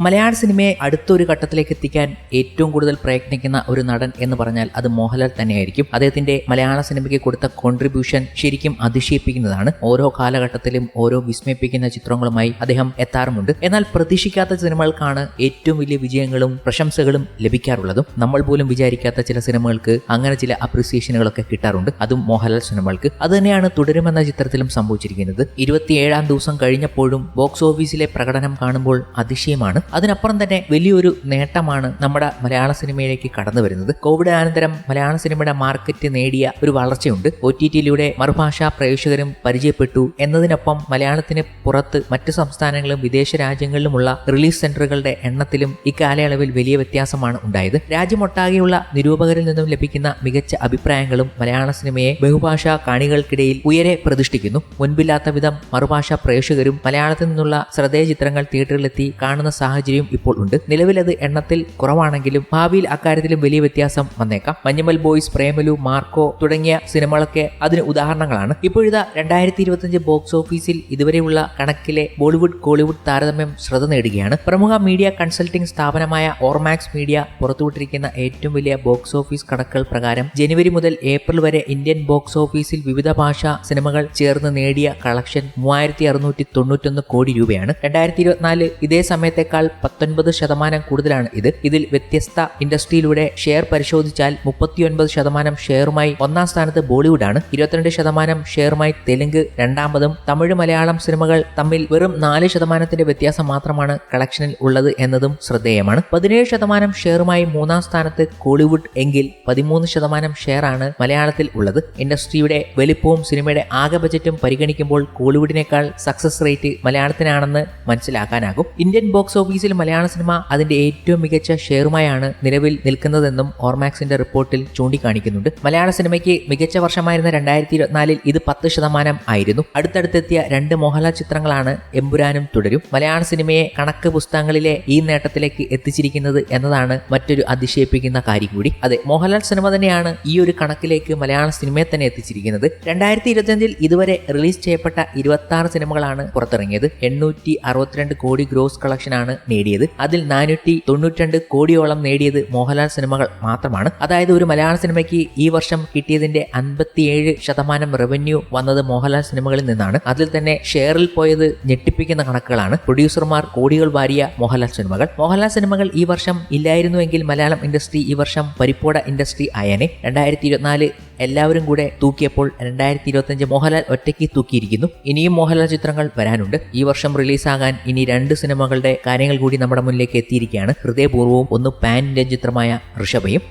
മലയാള സിനിമയെ അടുത്തൊരു ഘട്ടത്തിലേക്ക് എത്തിക്കാൻ ഏറ്റവും കൂടുതൽ പ്രയത്നിക്കുന്ന ഒരു നടൻ എന്ന് പറഞ്ഞാൽ അത് മോഹൻലാൽ തന്നെയായിരിക്കും. അദ്ദേഹത്തിന്റെ മലയാള സിനിമയ്ക്ക് കൊടുത്ത കോൺട്രിബ്യൂഷൻ ശരിക്കും അതിശയിപ്പിക്കുന്നതാണ്. ഓരോ കാലഘട്ടത്തിലും ഓരോ വിസ്മയിപ്പിക്കുന്ന ചിത്രങ്ങളുമായി അദ്ദേഹം എത്താറുമുണ്ട്. എന്നാൽ പ്രതീക്ഷിക്കാത്ത സിനിമകൾക്കാണ് ഏറ്റവും വലിയ വിജയങ്ങളും പ്രശംസകളും ലഭിക്കാറുള്ളതും. നമ്മൾ പോലും വിചാരിക്കാത്ത ചില സിനിമകൾക്ക് അങ്ങനെ ചില അപ്രിസിയേഷനുകളൊക്കെ കിട്ടാറുണ്ട്, അതും മോഹൻലാൽ സിനിമകൾക്ക്. അതുതന്നെയാണ് തുടരുമെന്ന ചിത്രത്തിലും സംഭവിച്ചിരിക്കുന്നത്. 27ാം ദിവസം കഴിഞ്ഞപ്പോഴും ബോക്സ് ഓഫീസിലെ പ്രകടനം കാണുമ്പോൾ അതിശയമാണ്. അതിനപ്പുറം തന്നെ വലിയൊരു നേട്ടമാണ് നമ്മുടെ മലയാള സിനിമയിലേക്ക് കടന്നു വരുന്നത്. കോവിഡ് അനന്തരം മലയാള സിനിമയുടെ മാർക്കറ്റ് നേടിയ ഒരു വളർച്ചയുണ്ട്. OTT-യിലൂടെ മറുഭാഷാ പ്രേക്ഷകരും പരിചയപ്പെട്ടു എന്നതിനൊപ്പം മലയാളത്തിന് പുറത്ത് മറ്റ് സംസ്ഥാനങ്ങളിലും വിദേശ രാജ്യങ്ങളിലുമുള്ള റിലീസ് സെന്ററുകളുടെ എണ്ണത്തിലും ഇക്കാലയളവിൽ വലിയ വ്യത്യാസമാണ് ഉണ്ടായത്. രാജ്യമൊട്ടാകെയുള്ള നിരൂപകരിൽ നിന്നും ലഭിക്കുന്ന മികച്ച അഭിപ്രായങ്ങളും മലയാള സിനിമയെ ബഹുഭാഷാ കാണികൾക്കിടയിൽ ഉയരെ പ്രതിഷ്ഠിക്കുന്നു. മുൻപില്ലാത്ത വിധം മറുഭാഷാ പ്രേക്ഷകരും മലയാളത്തിൽ നിന്നുള്ള ശ്രദ്ധേയ ചിത്രങ്ങൾ തിയേറ്ററിലെത്തി കാണുന്ന സാഹചര്യം ഇപ്പോൾ ഉണ്ട്. നിലവിലത് എണ്ണത്തിൽ കുറവാണെങ്കിലും ഭാവിയിൽ അക്കാര്യത്തിലും വലിയ വ്യത്യാസം വന്നേക്കാം. മഞ്ഞുമൽ ബോയ്സ്, പ്രേമലു, മാർക്കോ തുടങ്ങിയ സിനിമകളൊക്കെ അതിന് ഉദാഹരണങ്ങളാണ്. ഇപ്പോഴിതാ 2025 ബോക്സ് ഓഫീസിൽ ഇതുവരെയുള്ള കണക്കിലെ ബോളിവുഡ് കോളിവുഡ് താരതമ്യം ശ്രദ്ധ നേടുകയാണ്. പ്രമുഖ മീഡിയ കൺസൾട്ടിംഗ് സ്ഥാപനമായ ഓർമാക്സ് മീഡിയ പുറത്തുവിട്ടിരിക്കുന്ന ഏറ്റവും വലിയ ബോക്സ് ഓഫീസ് കണക്കുകൾ പ്രകാരം ജനുവരി മുതൽ ഏപ്രിൽ വരെ ഇന്ത്യൻ ബോക്സ് ഓഫീസിൽ വിവിധ ഭാഷാ സിനിമകൾ ചേർന്ന് നേടിയ കളക്ഷൻ 3691 കോടി രൂപയാണ്. 2024 ഇതേ സമയത്തേക്കാൾ 19% കൂടുതലാണ് ഇത്. ഇതിൽ വ്യത്യസ്ത ഇൻഡസ്ട്രിയിലൂടെ ഷെയർ പരിശോധിച്ചാൽ 39% ഷെയറുമായി ഒന്നാം സ്ഥാനത്ത് ബോളിവുഡാണ്. 22% ഷെയറുമായി തെലുങ്ക് രണ്ടാമതും. തമിഴ് മലയാളം സിനിമകൾ തമ്മിൽ വെറും 4% വ്യത്യാസം മാത്രമാണ് കളക്ഷനിൽ ഉള്ളത് എന്നതും ശ്രദ്ധേയമാണ്. 17% ഷെയറുമായി മൂന്നാം സ്ഥാനത്ത് കോളിവുഡ് എങ്കിൽ 13% ഷെയറാണ് മലയാളത്തിൽ ഉള്ളത്. ഇൻഡസ്ട്രിയുടെ വലിപ്പവും സിനിമയുടെ ആകെ ബജറ്റും പരിഗണിക്കുമ്പോൾ കോളിവുഡിനേക്കാൾ സക്സസ് റേറ്റ് മലയാളത്തിനാണെന്ന് മനസ്സിലാക്കാനാകും. ഇന്ത്യൻ ബോക്സ് ഓഫീസിൽ മലയാള സിനിമ അതിന്റെ ഏറ്റവും മികച്ച ഷെയറുമായാണ് നിലവിൽ നിൽക്കുന്നതെന്നും ഓർമാക്സിന്റെ റിപ്പോർട്ടിൽ ചൂണ്ടിക്കാണിക്കുന്നുണ്ട്. മലയാള സിനിമയ്ക്ക് മികച്ച വർഷമായിരുന്ന 2024 ഇത് 10% ആയിരുന്നു. അടുത്തടുത്തെത്തിയ 2 മോഹൻലാൽ ചിത്രങ്ങളാണ് എമ്പുരാനും തുടരും. മലയാള സിനിമയെ കണക്ക് പുസ്തകങ്ങളിലെ ഈ നേട്ടത്തിലേക്ക് എത്തിച്ചിരിക്കുന്നത് എന്നതാണ് മറ്റൊരു അതിശയിപ്പിക്കുന്ന കാര്യം കൂടി. അതെ, മോഹൻലാൽ സിനിമ തന്നെയാണ് ഈ ഒരു കണക്കിലേക്ക് മലയാള സിനിമയെ തന്നെ എത്തിച്ചിരിക്കുന്നത്. 2025 ഇതുവരെ റിലീസ് ചെയ്യപ്പെട്ട 26 സിനിമകളാണ് പുറത്തിറങ്ങിയത്. 862 കോടി ഗ്രോസ് കളക്ഷനാണ് നേടിയത്. അതിൽ 492 കോടിയോളം നേടിയത് മോഹൻലാൽ സിനിമകൾ മാത്രമാണ്. അതായത് ഒരു മലയാള സിനിമയ്ക്ക് ഈ വർഷം കിട്ടിയതിന്റെ 57% റവന്യൂ വന്നത് മോഹൻലാൽ സിനിമകളിൽ നിന്നാണ്. അതിൽ തന്നെ ഷെയറിൽ പോയത് ഞെട്ടിപ്പിക്കുന്ന കണക്കുകളാണ്. പ്രൊഡ്യൂസർമാർ കോടികൾ വാരിയ മോഹൻലാൽ സിനിമകൾ ഈ വർഷം ഇല്ലായിരുന്നുവെങ്കിൽ മലയാളം ഇൻഡസ്ട്രി ഈ വർഷം പരിപ്പോട ഇൻഡസ്ട്രി ആയേനെ. 2024 എല്ലാവരും കൂടെ തൂക്കിയപ്പോൾ 2025 മോഹൻലാൽ ഒറ്റയ്ക്ക് തൂക്കിയിരിക്കുന്നു. ഇനിയും മോഹൻലാൽ ചിത്രങ്ങൾ വരാനുണ്ട്. ഈ വർഷം റിലീസാകാൻ ഇനി 2 സിനിമകളുടെ കാര്യങ്ങൾ കൂടി നമ്മുടെ മുന്നിലേക്ക് എത്തിയിരിക്കുകയാണ്. ഹൃദയപൂർവ്വവും ഒന്ന് പാൻ ഇന്ത്യൻ ചിത്രമായ ഋഷഭയും.